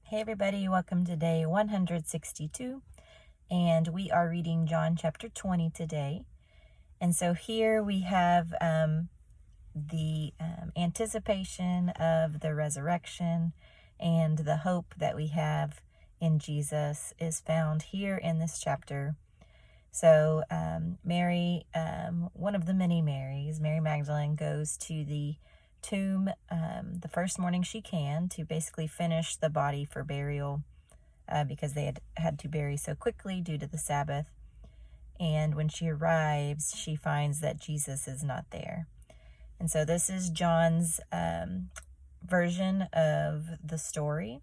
Hey everybody, welcome to day 162, and we are reading John chapter 20 today. And so here we have the anticipation of the resurrection, and the hope that we have in Jesus is found here in this chapter. So Mary, one of the many Marys, Mary Magdalene, goes to the tomb the first morning she can to basically finish the body for burial because they had to bury so quickly due to the Sabbath. And when she arrives, she finds that Jesus is not there. And so this is John's version of the story.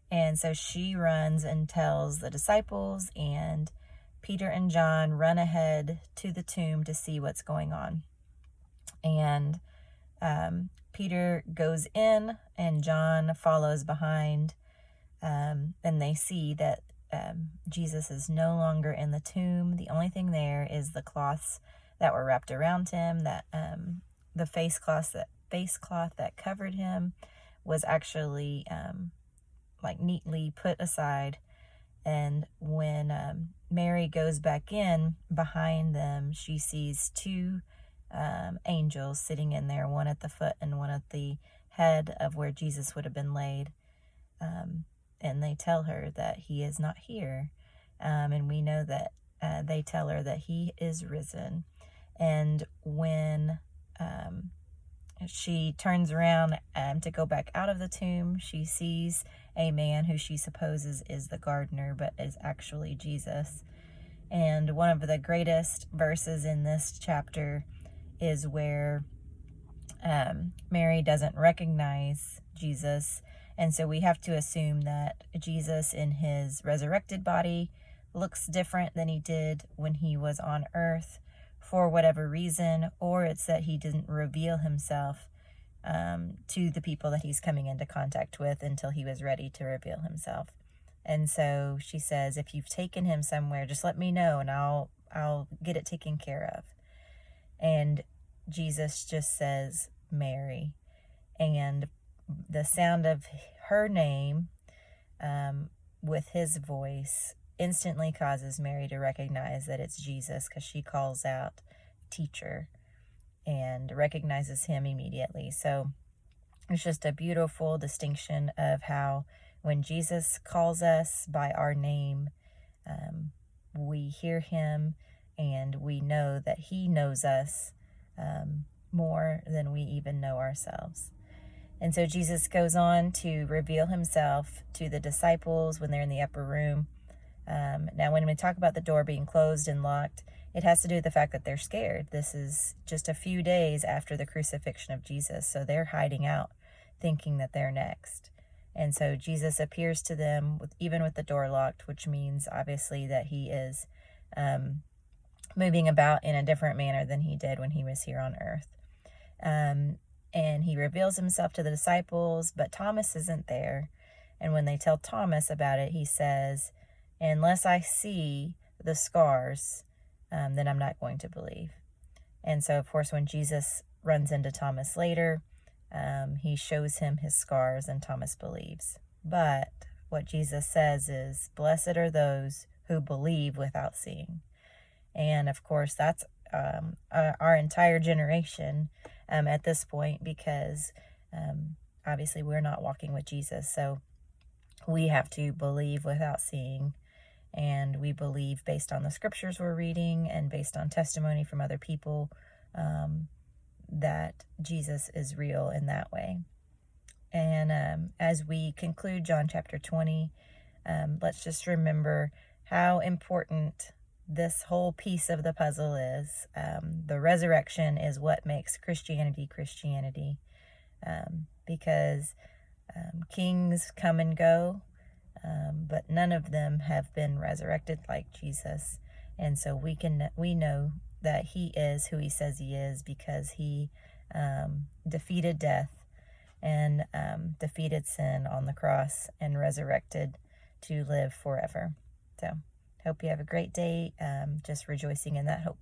And so she runs and tells the disciples, and Peter and John run ahead to the tomb to see what's going on. And Peter goes in and John follows behind, and they see that Jesus is no longer in the tomb. The only thing there is the cloths that were wrapped around him, that the face cloth that covered him was actually neatly put aside. And when Mary goes back in behind them, she sees two angels sitting in there, one at the foot and one at the head of where Jesus would have been laid. And they tell her that he is not here. And we know that they tell her that he is risen. And when she turns around to go back out of the tomb, she sees a man who she supposes is the gardener, but is actually Jesus. And one of the greatest verses in this chapter is where Mary doesn't recognize Jesus. And so we have to assume that Jesus in his resurrected body looks different than he did when he was on earth for whatever reason, or it's that he didn't reveal himself to the people that he's coming into contact with until he was ready to reveal himself. And so she says, if you've taken him somewhere, just let me know and I'll get it taken care of. And Jesus just says, Mary. And the sound of her name with his voice instantly causes Mary to recognize that it's Jesus, because she calls out, teacher, and recognizes him immediately. So it's just a beautiful distinction of how when Jesus calls us by our name, we hear him and we know that he knows us more than we even know ourselves. And so Jesus goes on to reveal himself to the disciples when they're in the upper room. Now, when we talk about the door being closed and locked, it has to do with the fact that they're scared. This is just a few days after the crucifixion of Jesus, so they're hiding out, thinking that they're next. And so Jesus appears to them, even with the door locked, which means obviously that he is moving about in a different manner than he did when he was here on earth. And he reveals himself to the disciples, but Thomas isn't there. And when they tell Thomas about it, he says, unless I see the scars, then I'm not going to believe. And so, of course, when Jesus runs into Thomas later, he shows him his scars and Thomas believes. But what Jesus says is, blessed are those who believe without seeing. And of course, that's our entire generation at this point, because obviously we're not walking with Jesus. So we have to believe without seeing. And we believe based on the scriptures we're reading and based on testimony from other people that Jesus is real in that way. And as we conclude John chapter 20, let's just remember how important this whole piece of the puzzle is. The resurrection is what makes Christianity Christianity, because kings come and go, but none of them have been resurrected like Jesus. And so we know that he is who he says he is, because he defeated death and defeated sin on the cross and resurrected to live forever. So hope you have a great day, just rejoicing in that hope.